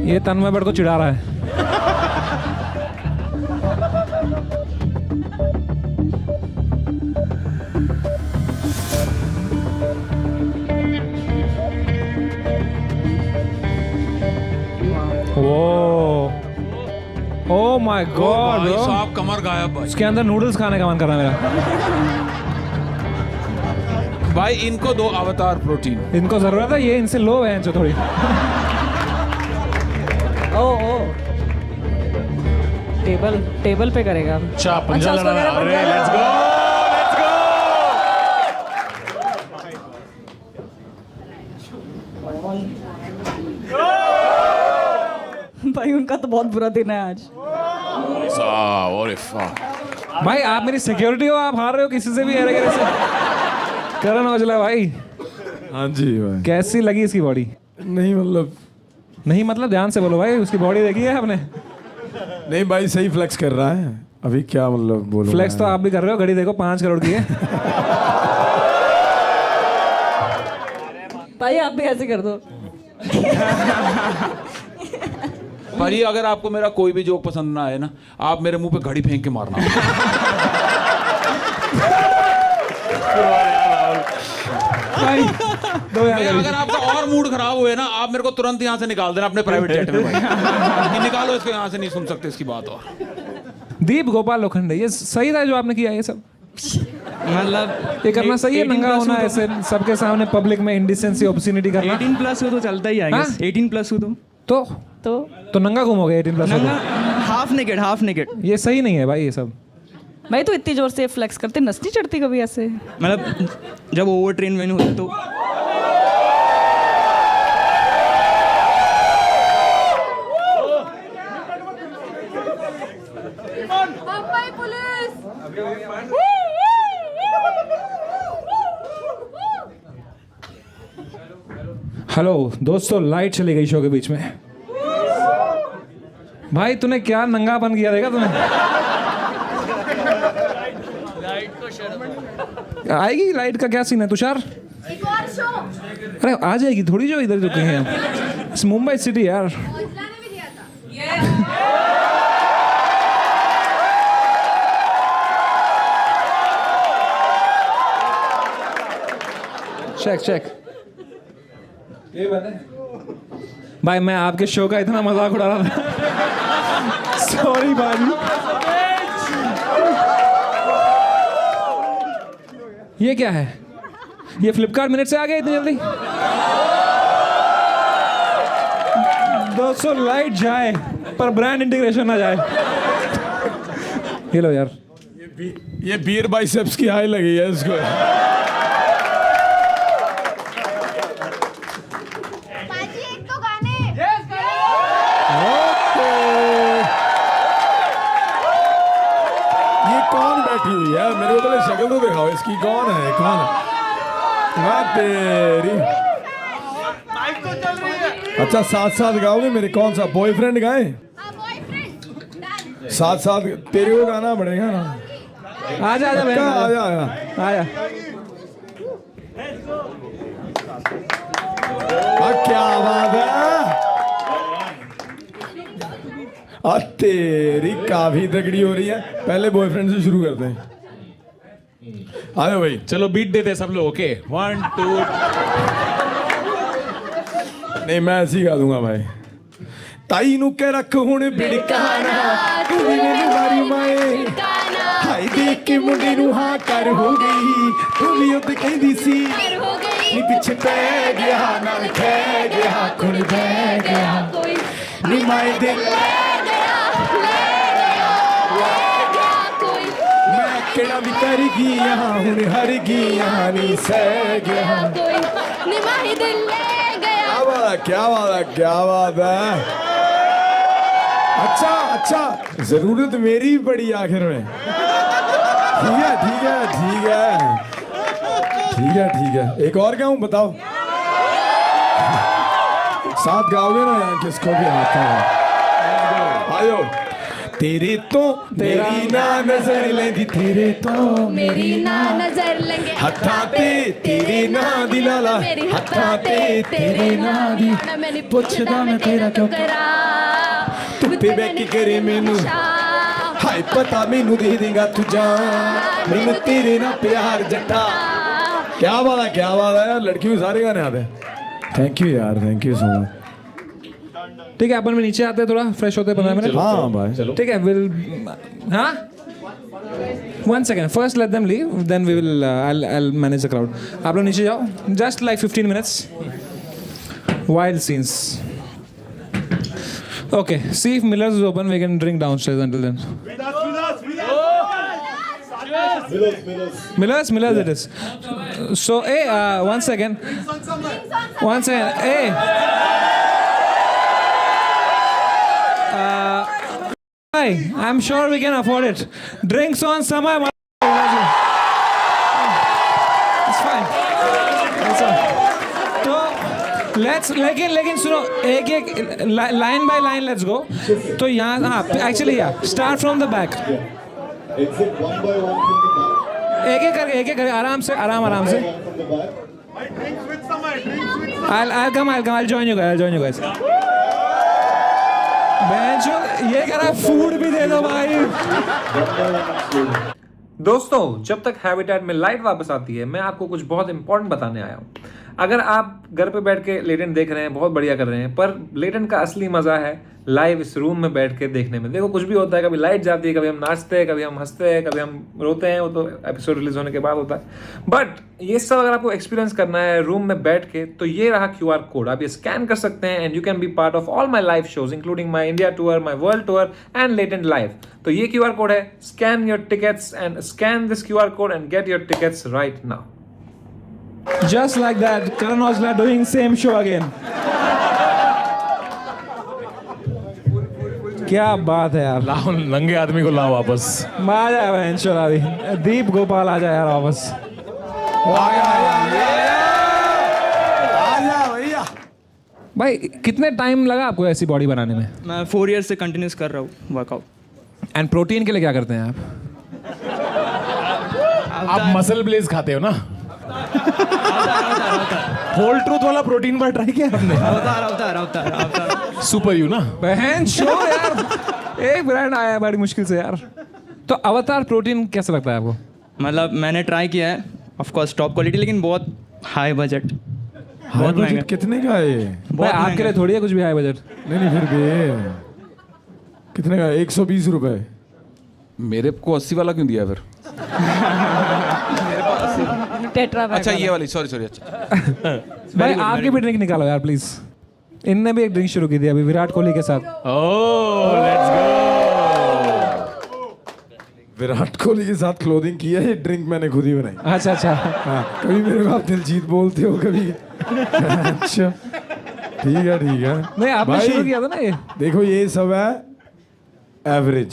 ये तन्मय बड़ को चिढ़ा रहा है। ओह माय गॉड ब्रो, साहब कमर गायब भाई। उसके अंदर नूडल्स खाने का मन कर रहा है मेरा। भाई इनको दो अवतार प्रोटीन। इनको जरूरत है, ये इनसे लो है जो थोड़ी। ओ टेबल पे करेगा। अच्छा पंजा उसको लड़ा। मेरा अरे पंजा लेट्स गो। भाई उनका तो बहुत बुरा दिन है आज। भाई आप मेरी सिक्योरिटी हो, आप हार रहे हो किसी से भी हेरे गेरे से। करण औजला भाई, हाँ जी भाई। कैसी लगी इसकी बॉडी? नहीं मतलब ध्यान से बोलो भाई, उसकी बॉडी देखी है आपने? नहीं भाई, सही फ्लेक्स कर रहा है अभी। क्या मतलब बोलो? फ्लेक्स तो आप भी कर रहे हो, घड़ी देखो 5 करोड़ की है। भाई आप भी ऐसे कर दो। भाई अगर आपको मेरा कोई भी जोक पसंद ना आए ना, आप मेरे मुंह पे घड़ी फेंक के मारना। भाई दो यार भाई, घड़ी। अगर आपका और मूड खराब हुए ना, आप मेरे को तुरंत यहाँ से निकाल देना अपने प्राइवेट जेट में भाई। कि निकालो इसको यहाँ से, नहीं सुन सकते इसकी बात। और दीप गोपाल लोखंडे, ये सही था जो आपने किया ये सब? मतलब ये करना सही है, नंगा होना ऐसे सबके सामने पब्लिक में, इंडिसेंसी ऑब्सिनिटी करना? 18+ हो तो चलता ही है। 18+ हो तो नंगा घूमोगे 18+? नंगा, हाफ नेकेड। ये सही नहीं है भाई ये सब। भाई तो इतनी जोर से फ्लेक्स करते, नस नहीं चढ़ती कभी ऐसे? मतलब जब ओवर ट्रेन में होते तो हेलो दोस्तों, लाइट चली गई शो के बीच में। भाई तूने क्या नंगापन किया, देखा तूने? आएगी लाइट का क्या सीन है तुषार? अरे आ जाएगी थोड़ी, जो इधर रुके हैं। इस मुंबई सिटी यार। चेक भाई, मैं आपके शो का इतना मजाक उड़ा रहा था। सॉरी बाजी। ये क्या है? ये फ्लिपकार्ट मिनट से आ गया इतनी जल्दी? दोस्तों लाइट जाए पर ब्रांड इंटीग्रेशन ना जाए। ये लो यार, ये बियर बाइसेप्स की हाई लगी है इसको। ये कौन बैठी हुई है? मेरे को पहले शक्ल तो दिखाओ इसकी, कौन है? कौन है? हाँ तेरी। अच्छा साथ साथ गाओगे मेरे? कौन सा बॉयफ्रेंड गाए? साथ साथ तेरे को गाना पड़ेगा ना। आजा आजा बहन, आजा आजा आजा। क्या बात है। तेरी काफी तगड़ी हो रही है। पहले बॉयफ्रेंड से शुरू करते हैं। आ जाओ भाई। चलो बीट देते हैं सब लोग। ओके 1 2। नहीं मैं ऐसे ही गा दूंगा भाई। ताई नु के रख हुण बिड़काना, तू भी मेरी मारी माए। हाय देख के मुंडे नु हां कर हो गई, तू भी उद कहदी सी नी पिछे पै गया नाल खे गया कुण बह गया नी माए दे मैं केड़ा भी कर गया हुण हर गया नी सह गया। क्या बात है, क्या बात है। अच्छा अच्छा, जरूरत मेरी भी पड़ी आखिर में। ठीक है ठीक है ठीक है ठीक है ठीक है। एक और गाऊं? बताओ। साथ गाओगे ना यार? किसको भी आता है। आयो। तेरे तो मेरी ना नजर लेंदी, तेरे तो मेरी ना नजर लेंगे, हत्था ते तेरे ना दिलाला, हत्था ते तेरे ना दी मैंने पुछदा मैं तेरा क्यों करा, धुप्पे बैठ के करे मैनू हाय पता मैनू दे देगा तू जान, मैनू तेरे ना प्यार जट्टा। क्या बात है, क्या बात है यार। लड़की में सारे गाने आते हैं। थैंक यू यार, थैंक यू सो मच। ठीक है, अपन में नीचे आते हैं, थोड़ा फ्रेश होते हैं 15 मिनट। हाँ भाई ठीक है, विल हाँ 1 second, first let them leave, then we will I'll manage the crowd. आप लोग नीचे जाओ, just like 15 minutes. Wild scenes. Okay, see if Miller's is open, we can drink downstairs until then. Miller's it is. So hey, 1 second. 1 second. Hey. Hi, I'm sure we can afford it. Drinks on Samay. It's fine. It's all. So let's लेकिन सुनो, एक line by line let's go. तो यहाँ हाँ actually yeah, start from the back. Exit one by one from the back. एक करके आराम से I'll come, I'll join you guys. बेंचो ये कह रहा है फूड भी दे दो भाई। दोस्तों, जब तक हैबिटेट में लाइट वापस आती है, मैं आपको कुछ बहुत इंपॉर्टेंट बताने आया हूँ। अगर आप घर पे बैठ के लेटेंट देख रहे हैं, बहुत बढ़िया कर रहे हैं, पर लेटेंट का असली मजा है लाइव इस रूम में बैठ के देखने में। देखो कुछ भी होता है, कभी लाइट जाती है, कभी हम नाचते हैं, कभी हम हंसते हैं, कभी हम रोते हैं, वो तो एपिसोड रिलीज होने के बाद होता है। बट ये सब अगर आपको एक्सपीरियंस करना है रूम में बैठ के, तो ये रहा QR कोड। आप ये स्कैन कर सकते हैं and you can be part of all my live shows including my India tour, my world tour and latent live. तो ये QR कोड है, scan your tickets and scan this QR code and get your tickets right now. Just like that, Karan Aujla doing same show again. क्या बात है यार। लाओ नंगे आदमी को लाओ वापस। आ जाए बहन चोरावी, दीप गोपाल आ जाए यार वापस। भैया भाई कितने टाइम लगा आपको ऐसी बॉडी बनाने में? मैं 4 ईयर से कंटिन्यूस कर रहा हूँ वर्कआउट। एंड प्रोटीन के लिए क्या करते हैं आप? आप मसल ब्लेज खाते हो ना? होल ट्रूथ वाला प्रोटीन बार ट्राई किया आपने? अवतार सुपर यू ना बहन शो यार, एक ब्रांड आया है बड़ी मुश्किल से यार। तो अवतार प्रोटीन कैसा लगता है आपको? मतलब मैंने ट्राई किया है, ऑफ कोर्स टॉप क्वालिटी, लेकिन बहुत हाई बजट। बहुत महंगा। कितने का है ये? भाई आपके लिए थोड़ी है कुछ भी हाई बजट। नहीं फिर भी कितने का? 120 रुपए। मेरे को 80 वाला क्यों दिया फिर? टेट्रा पैक अच्छा वाला। ये वाली, सॉरी अच्छा। भाई आपकी भी ड्रिंक निकालो यार प्लीज। इनने भी एक ड्रिंक शुरू की थी अभी विराट कोहली के साथ। ओह लेट्स गो। विराट कोहली के साथ क्लोथिंग की है, ये ड्रिंक मैंने खुद ही बनाई। अच्छा अच्छा। हाँ, कभी मेरे को आप दिलजीत बोलते हो कभी। अच्छा ठीक है नहीं आपने भाई, शुरू किया था ना ये। देखो ये सब है एवरेज,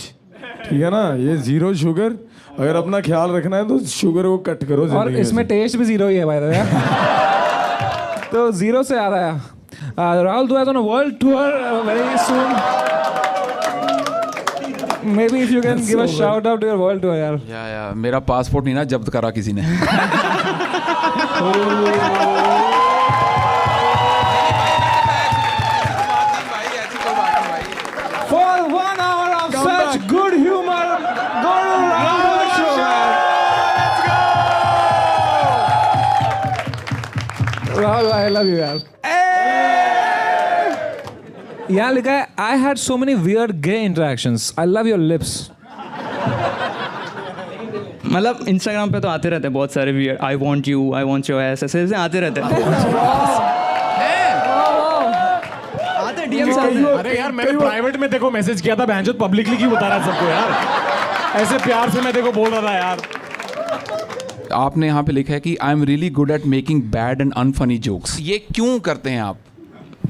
ठीक है ना? ये 0 शुगर। अगर अपना ख्याल रखना है तो शुगर को कट करो और जिंदगी इसमें से। टेस्ट भी 0 ही है भाई। तो 0 से आ रहा है। Rahul Dua is on a world tour very soon. Maybe if you can give a shout out to your world tour यार। या मेरा पासपोर्ट नहीं ना जब्त करा किसी ने। For 1 hour of such good humor, go to Rahul show. Rahul, I love you यार। यहाँ लिखा है I had so many weird gay interactions. I love your lips. मतलब इंस्टाग्राम पे तो आते रहते हैं बहुत सारे weird, I want you, I want your S, ऐसे आते रहते हैं। आते डीएम से। अरे यार मैंने प्राइवेट में देखो मैसेज किया था, बहनचोद पब्लिकली क्यों बता रहा है सबको यार? ऐसे प्यार से मैं देखो बोल रहा था यार। आपने यहाँ पे लिखा है कि I am really good at making bad and unfunny jokes. ये क्यों करते हैं आप?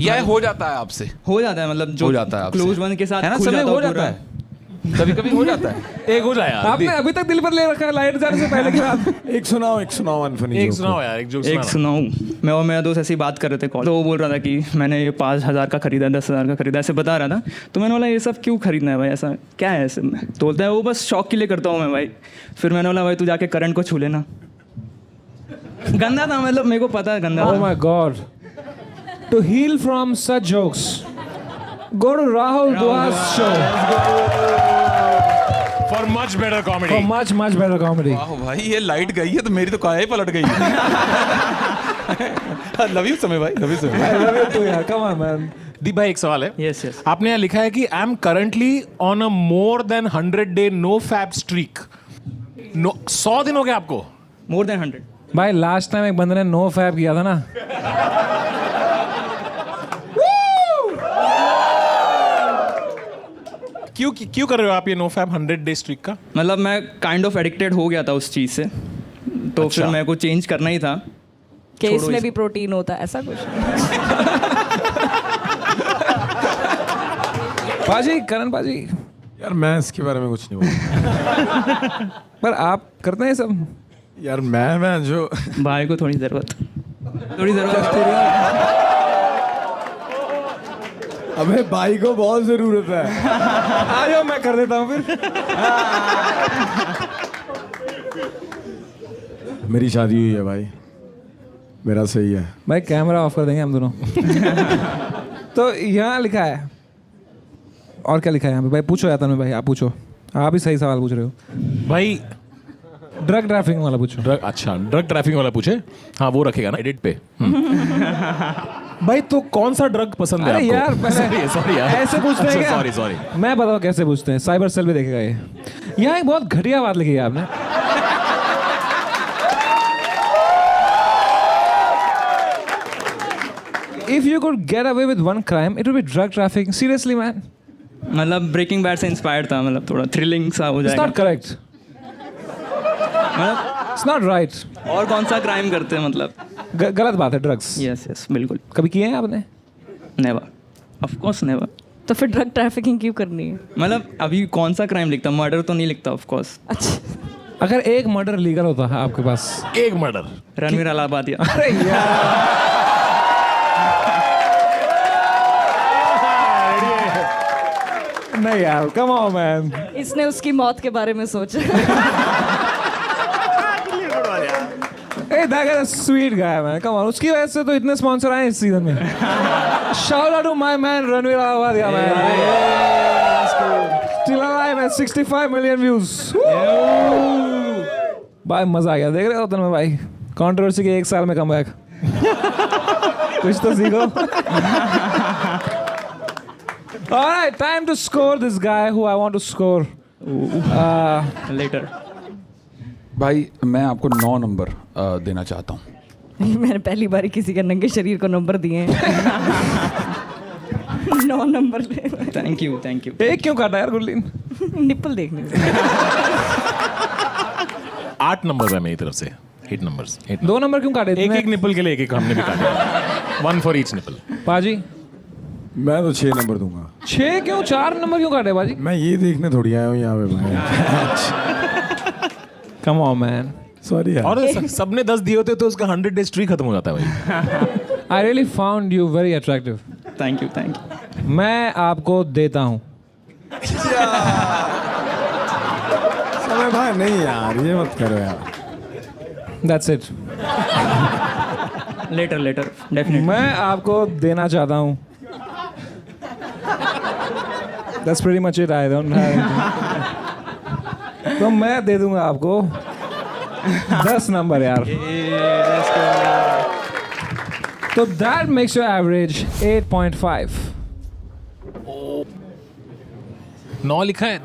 या हो जाता है आपसे? हो जाता है, मतलब जो हो जाता है आपसे। क्लोज वन के साथ है ना, खुल समय जाता हो हूँ जाता पूरा। है, कभी कभी हो जाता है। एक हो जाए यार। आपने अभी तक दिल पर ले रखा है लाइट जाने से पहले की बात। एक सुनाओ अनफनी एक जोक। सुनाओ यार, एक जोक एक सुनाऊँ? मैं और मेरा दोस्त ऐसे ही बात कर रहे थे कॉल, तो वो बोल रहा था कि मैंने ये 5,000 का खरीदा, 10,000 का खरीदा, ऐसे बता रहा था। तो मैंने बोला ये सब क्यों खरीदना है भाई, ऐसा क्या है ऐसे में? तो बोलता है वो बस शौक के लिए करता हूँ मैं भाई। फिर मैंने बोला भाई तू जाके करंट को छू लेना। गंदा था, मतलब मेरे को पता है गंदा Oh था। my God. To heal from such jokes, go to Rahul Dua's show for much better comedy. for much better comedy. वाह भाई, ये लाइट गई है तो मेरी तो काया ही पलट गई। लव यू समय भाई, love you Samay. I love you too यार, come on man. दीप भाई एक सवाल है। Yes yes. आपने यहाँ लिखा है कि I am currently on a more than 100 day no fap streak. 100 दिन हो गए आपको? More than 100। भाई लास्ट टाइम एक बंदे ने नो फैब किया था ना। क्यों कर रहे हो आप ये नो फैप 100 डे स्ट्रीक का? मतलब मैं काइंड ऑफ एडिक्टेड हो गया था उस चीज़ से, तो फिर मेरे को चेंज करना ही था। कि छोड़ो इसमें इस- भी प्रोटीन होता है, ऐसा कुछ नहीं। पाजी, करण पाजी, यार मैं इसके बारे में कुछ नहीं बोलूँ। पर आप करते हैं सब? यार मैं जो भाई को थोड़ी ज़रूरत अबे भाई को बहुत जरूरत है। आ जाओ मैं कर देता हूँ फिर। मेरी शादी हुई है भाई, मेरा सही है। भाई कैमरा ऑफ कर देंगे हम दोनों। तो यहाँ लिखा है, और क्या लिखा है यहाँ पे? भाई पूछो यार तन्मय भाई, आप पूछो, आप ही सही सवाल पूछ रहे हो भाई ड्रग ट्रैफिकिंग वाला पूछो। ड्रग ट्रैफिकिंग वाला पूछे। हाँ वो रखेगा ना एडिट पे। भाई तो कौन सा ड्रग पसंद है अरे आपको? यार पहले सॉरी यार, ऐसे पूछते हैं क्या? सॉरी मैं बताओ कैसे पूछते हैं, साइबर सेल भी देखेगा ये। यहाँ एक बहुत घटिया बात लिखी है आपने। If you could get away with one crime, it would be drug trafficking. Seriously, man. मतलब ब्रेकिंग बैड से इंस्पायर्ड था, मतलब थोड़ा थ्रिलिंग सा हो It's जाएगा। not correct. मतलब It's not right. और कौन सा क्राइम करते हैं मतलब? गलत बात है ड्रग्स। यस यस बिल्कुल। कभी किए हैं आपने? Never, of course never. तो फिर ड्रग ट्रैफिकिंग क्यों करनी है? मतलब अभी कौन सा क्राइम लिखता, मर्डर तो नहीं लिखता ऑफ कोर्स। अच्छा, अगर एक मर्डर लीगल होता है आपके पास। एक मर्डर। रणवीर अलाहाबादिया। अरे यार। नहीं यार, कम ऑन मैन। इसने उसकी मौत के बारे में सोचा। Hey, that guy is a sweet guy, man. Come on. उसकी वजह से तो इतने स्पॉन्सर आए इस सीजन में। Shout out to my man Ranveer Allahbadia, man. Still alive at 65 million views. भाई मजा आ गया, देख रहे हो तन्मय भाई, कंट्रोवर्सी के 1 साल में कमबैक। कुछ तो सीखो। All right, time to score this guy who I want to score. Letter. भाई मैं आपको 9 नंबर देना चाहता हूँ। मैंने पहली बार ही किसी के नंगे शरीर को नंबर दिए हैं 9 number thank you thank you. एक क्यों काटा यार गुरलीन? निप्पल देखने से। 8 नंबर है मेरी तरफ से। 8 नंबर्स। 2 नंबर क्यों काटे? एक निपल के लिए एक हमने भी काटे। 1 for each निपल। बाजी मैं तो 6 नंबर दूंगा। 6 क्यों? 4 नंबर क्यों काटे बाजी? मैं ये देखने थोड़ी आया हूँ यहाँ पे भाई। Come on man. सॉरी यार। और सबने 10 दिए होते तो उसका 100 डेज ट्री खत्म हो जाता है भाई। I really found you very attractive. Thank you. मैं आपको देता हूँ। समय भाई नहीं यार, ये मत करो यार। That's it. Letter definitely. मैं आपको देना चाहता हूँ। That's pretty much it. I don't have anything. तो मैं दे दूंगा आपको 10 नंबर यार। तो that makes your average 8.5. 9 लिखा है।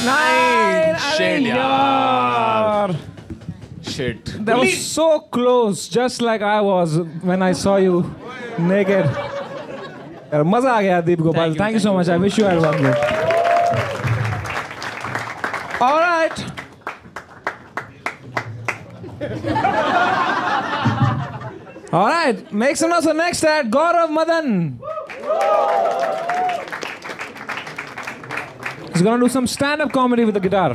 9! Shit यार। Shit. That was so close, just like I was when I saw you naked. यार मजा आ गया दीप Gopal. Thank you so much. I wish you had won good. All right. All right. Make some noise for next at Gaurav Madan. He's gonna do some stand-up comedy with the guitar.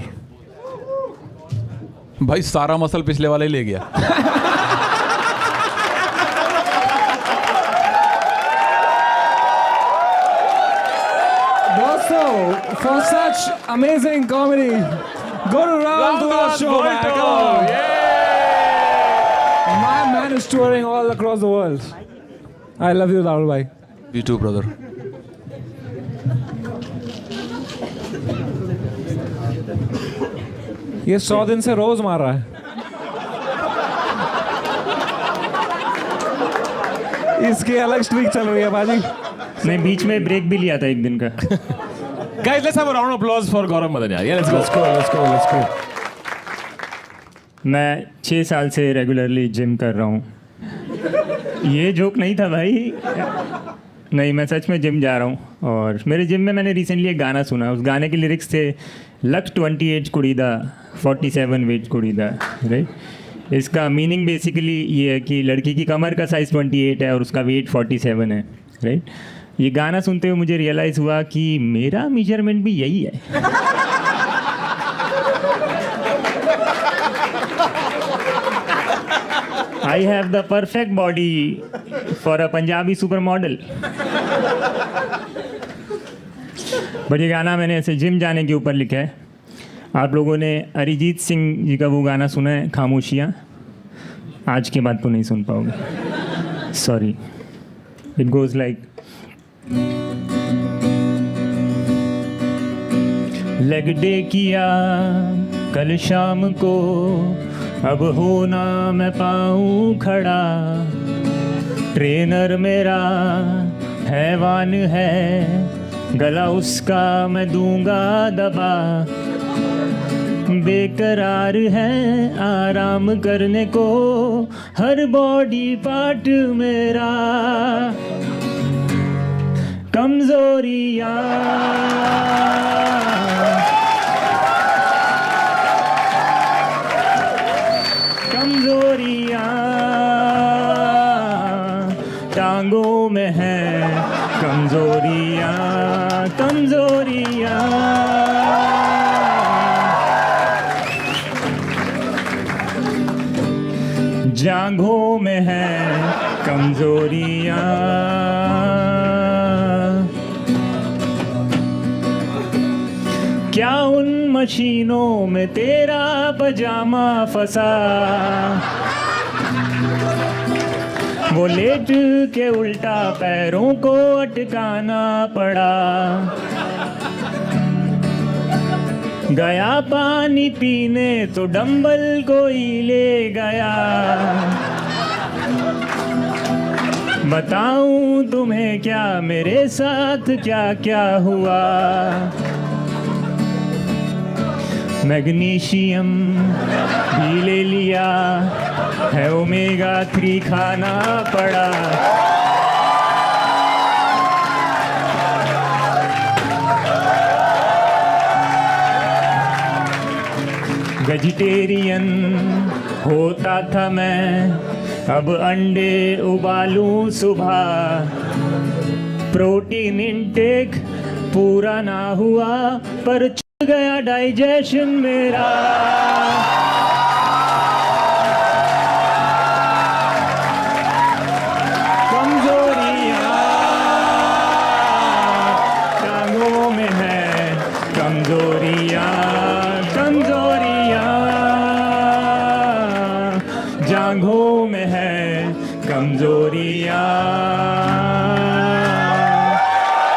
भाई सारा muscle पिछले वाला ही ले गया। दोस्तों, for such amazing comedy, go to Rahul Duval's show. Man. Come on. My man is touring all across the world. I love you, Rahul bhai. You too, brother. ये 100 दिन से रोज मार रहा है। इसकी अलग स्ट्रीक चल रही है बाजी। मैं बीच में ब्रेक भी लिया था एक दिन का। Guys, let's have a round of applause for Gaurav Madan यार। Yeah, let's go. मैं 6 साल से रेगुलरली जिम कर रहा हूँ। ये जोक नहीं था भाई। नहीं, मैं सच में जिम जा रहा हूँ। और मेरे जिम में मैंने रिसेंटली एक गाना सुना। उस गाने के लिरिक्स थे लक 28 कुड़ी दा 47 वेट कुड़ी दा, राइट। इसका मीनिंग बेसिकली ये है कि लड़की की कमर का साइज़ 28 है और उसका वेट 47 है, राइट। ये गाना सुनते हुए मुझे रियलाइज़ हुआ कि मेरा मेजरमेंट भी यही है। I have the perfect body for a Punjabi supermodel. But ये गाना मैंने ऐसे जिम जाने के ऊपर लिखा है। आप लोगों ने अरिजीत सिंह जी का वो गाना सुना है खामोशियाँ? आज के बाद तो नहीं सुन पाओगे, sorry. It goes like leg day किया कल शाम को, अब होना मैं पाऊँ खड़ा। ट्रेनर मेरा हैवान है, गला उसका मैं दूंगा दबा। बेकरार है आराम करने को हर बॉडी पार्ट मेरा। कमजोरियाँ टांगों में है कमजोरियाँ जांघों में है कमजोरियाँ। क्या उन मशीनों में तेरा पजामा फंसा? वो लेट के उल्टा पैरों को अटकाना पड़ा। गया पानी पीने तो डंबल कोई ले गया। बताऊं तुम्हें क्या मेरे साथ क्या क्या हुआ। मैग्नीशियम भी ले लिया है, ओमेगा 3 खाना पड़ा। वेजिटेरियन होता था मैं, अब अंडे उबालूं सुबह। प्रोटीन इनटेक पूरा ना हुआ, पर चल गया डाइजेशन मेरा। कमजोरियां टांगों में है, कमजोरियां जांघों में है, कमजोरियां।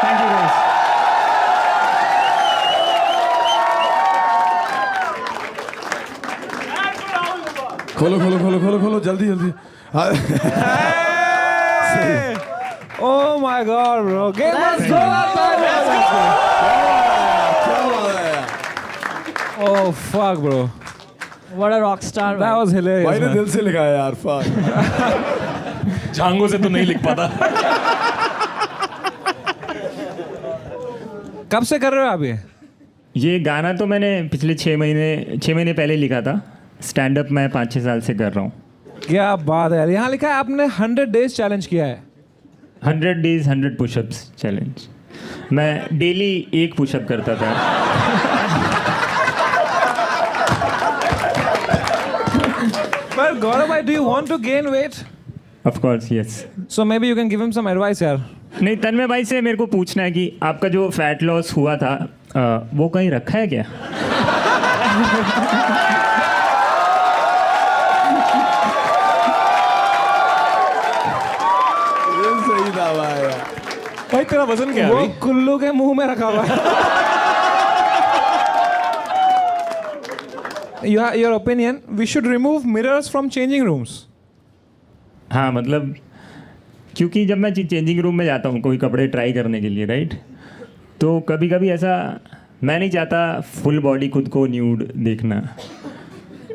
Thank you guys. खोलो खोलो खोलो खोलो खोलो जल्दी जल्दी। Oh my God, bro. Game let's go. Oh fuck, bro. What a rock star. That was hilarious. भाई ने man. दिल से लिखा है यार, fuck। झांगों से तो नहीं लिख पाता। कब से कर रहे हो आप ये गाना तो मैंने पिछले 6 महीने पहले लिखा था। स्टैंड अप मैं 5-6 साल से कर रहा हूँ। क्या बात है यार। यहाँ लिखा है आपने 100 days चैलेंज किया है। 100 days 100 पुशअप्स चैलेंज। मैं डेली 1 पुशअप करता था। But Gaurav bhai, do you want to gain weight? Of course yes. So maybe you can give him some advice यार। नहीं, तन्मय भाई से मेरे को पूछना है कि आपका जो फैट लॉस हुआ था वो कहीं रखा है क्या? ये सही था भाई। भाई तेरा वजन क्या है वो अभी? कुल्लू के मुंह में रखा हुआ है। Your opinion, we should remove mirrors from changing rooms. हाँ, मतलब क्योंकि जब मैं चेंजिंग रूम में जाता हूँ कोई कपड़े ट्राई करने के लिए, राइट, तो कभी कभी ऐसा मैं नहीं चाहता फुल बॉडी खुद को न्यूड देखना।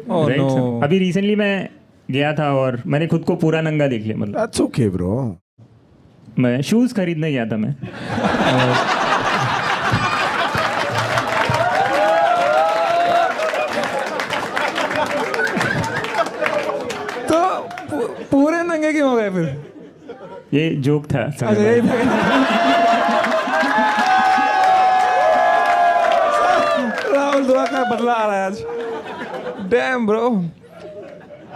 Oh right? no. अभी रिसेंटली मैं गया था और मैंने खुद को पूरा नंगा देख लिया। मतलब That's okay, bro. मैं शूज़ खरीदने गया था मैं। तो पूरे नंगे क्यों हो गए फिर? ये जोक था। अच्छा, यही था। राहुल दुआ का बदला आ रहा है आज। Damn bro.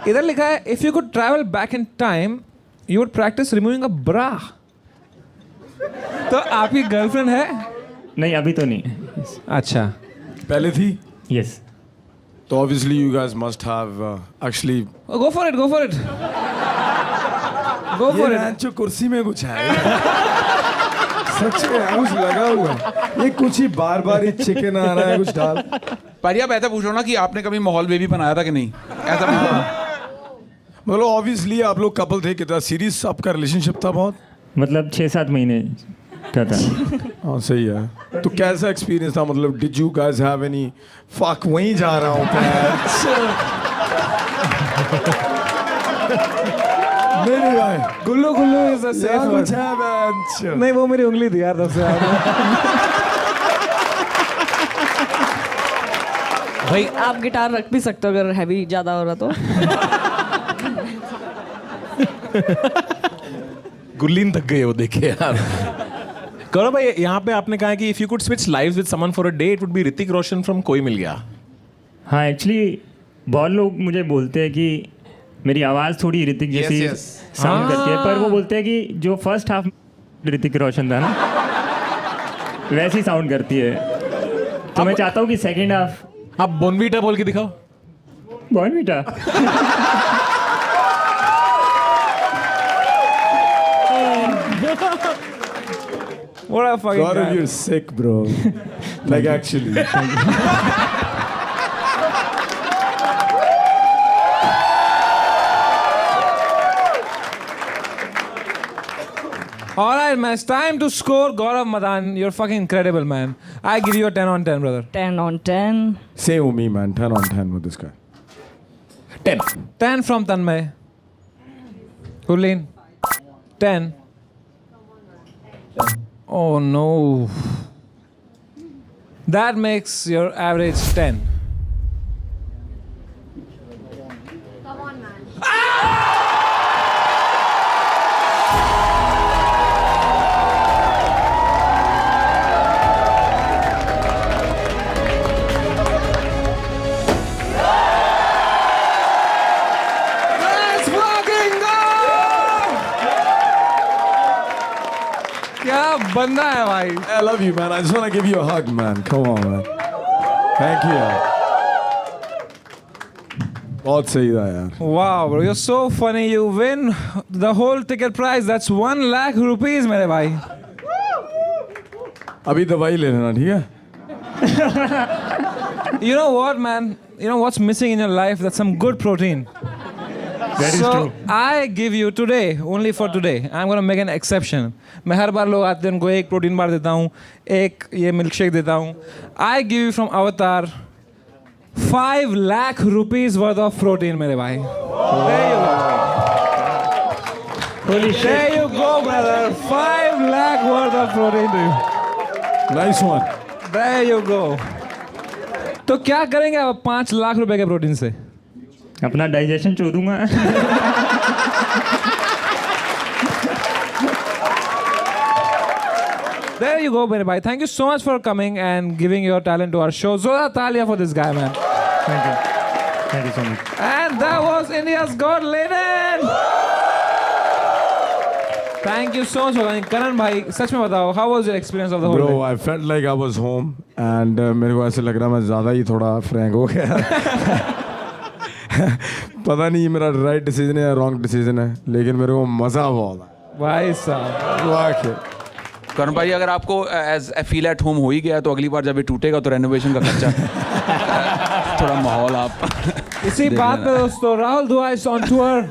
इधर लिखा है if you could travel back in time, you would practice removing a bra. तो आपकी गर्लफ्रेंड है? नहीं, अभी तो नहीं। अच्छा। पहले थी? यस। तो obviously you guys must have actually. Go for it, go for it. Go for it. जो कुर्सी में कुछ है। सच में कुछ लगा हुआ है। ये कुछ ही बार बार चिकन आ रहा है कुछ डाल। पर आप ऐसा पूछो ना कि आपने कभी माहौल बेबी बनाया था कि नहीं, ऐसा पूछो। मतलब ऑब्वियसली आप लोग कपल थे, कितना सीरियस आपका रिलेशनशिप था? बहुत मतलब 6-7 महीने का था। हाँ सही है। तो कैसा एक्सपीरियंस था? मतलब did you guys have any fuck? वहीं जा रहा हूँ नहीं भाई, गुल्लू गुल्लू इज अ सेफ वर्ड। नहीं, वो मेरी उंगली थी यार, तब से भाई आप गिटार रख भी सकते हो अगर हैवी ज्यादा हो रहा तो। गुल्लीन थक गई वो देखे यार। गौरव भाई, यहाँ पे आपने कहा है कि if you could switch lives with someone for a day, it would be Hrithik Roshan from कोई मिल गया। हाँ, एक्चुअली बहुत लोग मुझे बोलते हैं कि मेरी आवाज़ थोड़ी ऋतिक जैसी साउंड करती है, पर वो बोलते हैं कि जो फर्स्ट हाफ ऋतिक रोशन था ना वैसी साउंड करती है। तो मैं चाहता हूँ कि सेकंड हाफ आप बोनवीटा बोल के दिखाओ। Bournvita. What a fucking Gaurav, guy. you're sick, bro. Like actually. right, man. It's time to score. Gaurav Madan, you're fucking incredible, man. I give you a 10 on 10, brother. 10 on 10. Same with me, man. 10 on 10 with this guy. 10. 10 from Tanmay. Gurleen. 10. Oh no. That makes your average 10. Come on, man. Let's fucking go! क्या बंदा है भाई. I love you, man. I just want to give you a hug, man. Come on, man. Thank you. बहुत सही था यार. Wow, bro, you're so funny. You win the whole ticket price. That's 1 lakh rupees, मेरे भाई. अभी दवाई ले लेना, ठीक है? You know what, man? You know what's missing in your life? That's some good protein. That is So true. I give you today, only for today, I'm gonna make an exception. मैं हर बार लोग आते हैं उनको एक protein bar देता हूँ, एक ये मिल्क शेक देता हूँ. I give you from Avatar 5 lakh rupees worth of protein, मेरे भाई. There you go. Holy shit. There you go, brother. 5 lakh worth of protein to you. Nice one. There you go. तो क्या करेंगे आप 5 लाख रुपए के प्रोटीन से? अपना डाइजेशन चोदूंगा. There you go, मेरे भाई. Thank you so much for coming and giving your talent to our show. Zola Talia for this guy, man. Thank you. Thank you so much. And that was India's Got Laden. Thank you so much for coming. Karan भाई, सच में बताओ, how was your experience of the whole Bro, day? I felt like I was home and मेरे को ऐसे लग रहा मैं ज़्यादा ही थोड़ा फ्रैंक हो गया. पता नहीं ये मेरा राइट डिसीजन है या रॉन्ग डिसीजन है, लेकिन मेरे को मज़ा बहुत आया. भाई साहब. वाकई. करण भाई, अगर आपको as a feel at home हो ही गया तो अगली बार जब ये टूटेगा तो रेनोवेशन का खर्चा थोड़ा माहौल आप इसी बात पे दोस्तों, Rahul Dua is on tour.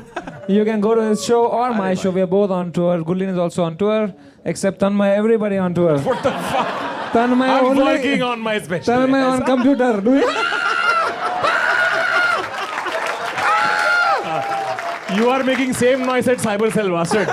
You can go to his show or my show. We are both on tour. Gurleen is also on tour. Except Tanmay, everybody on tour. What the fuck? Tanmay I'm only. working on my special. Tanmay on computer. Do you? You are making same noise at Cyber Cell, bastard.